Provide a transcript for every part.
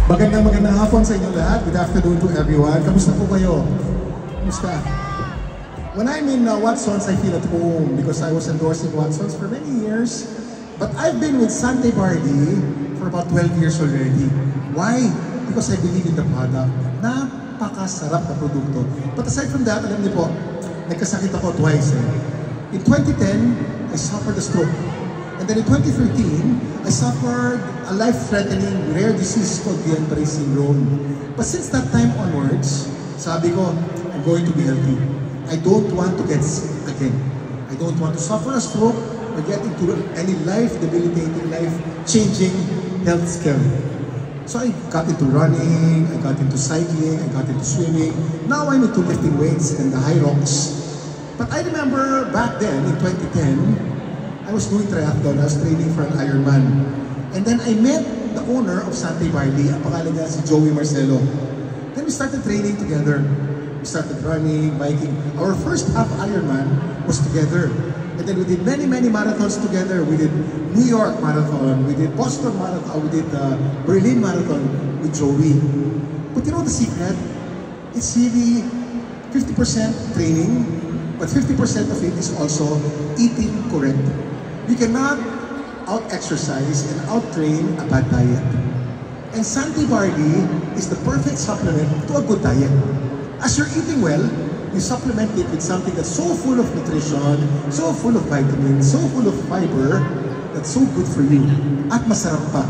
Magandang hapon sa inyo lahat. Good afternoon to everyone. Kamusta po kayo? Kamusta? When I'm in Watsons, I feel at home because I was endorsing Watsons for many years. But I've been with Sante Bardi for about 12 years already. Why? Because I believe in the product. Napakasarap na produkto. But aside from that, alam niyo po, nagkasakit ako twice. In 2010, I suffered a stroke. And then in 2013, I suffered a life-threatening rare disease called Guillain-Barré syndrome. But since that time onwards, sabi ko, I'm going to be healthy. I don't want to get sick again. I don't want to suffer a stroke or get into any life-debilitating, life-changing health scare. So I got into running, I got into cycling, I got into swimming. Now I'm into lifting weights and the high rocks. But I remember back then, in 2010, I was doing triathlon, I was training for an Ironman. And then I met the owner of Sante Bardi, ang pangalan niya si Joey Marcelo. Then we started training together. We started running, biking. Our first half Ironman was together. And then we did many marathons together. We did New York Marathon, we did Boston Marathon, we did Berlin Marathon with Joey. But you know the secret? It's really 50% training, but 50% of it is also eating correct. You cannot out-exercise and out-train a bad diet. And Sante Bardi is the perfect supplement to a good diet. As you're eating well, you supplement it with something that's so full of nutrition, so full of vitamins, so full of fiber, that's so good for you. At masarap pa.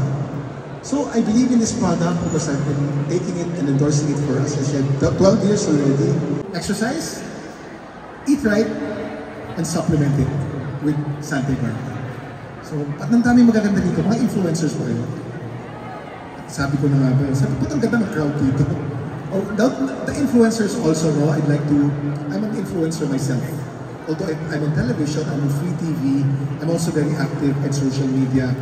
So I believe in this product because I've been taking it and endorsing it for, as I said, 12 years already. Exercise, eat right, and supplement it with Sante Bardi. So, at ang dami magaganda dito, mga influencers po kayo. Sabi ko na nga ba, sabi ko, ang ganda ng crowd dito. Oh, the influencers also know, I'm an influencer myself. Although I'm on television, I'm on free TV, I'm also very active in social media.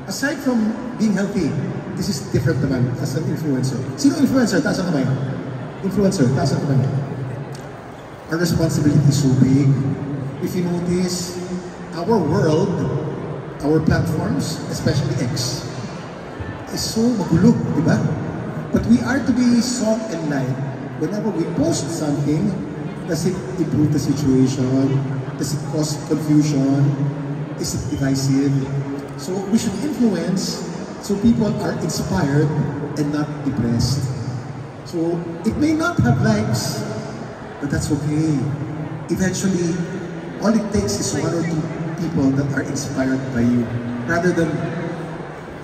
Aside from being healthy, this is different naman as an influencer. Sino influencer? Taas ang kamay. Influencer, taas ang kamay. Our responsibility is so big. If you notice, our world, our platforms, especially X, is so magulo, di ba? But we are to be salt and light. Whenever we post something, does it improve the situation? Does it cause confusion? Is it divisive? So we should influence so people are inspired and not depressed. So it may not have likes, but that's okay. Eventually, all it takes is 1 or 2 people that are inspired by you, rather than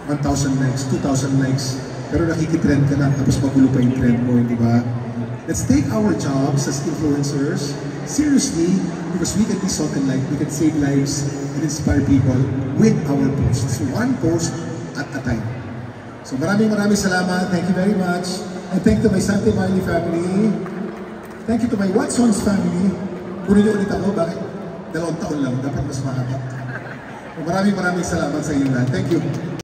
1,000 likes, 2,000 likes, pero nakikitrend ka na, tapos magulo pa yung trend mo, di ba? Let's take our jobs as influencers seriously, because we can be salt and light, we can save lives and inspire people with our posts. So one post at a time. So maraming salamat, thank you very much. And thank to my Sante Bardi family. Thank you to my Watsons family. Kunin niyo ulit ako, bakit? 2 taon lang, dapat mas mahaba. Maraming salamat sa inyo lahat. Thank you.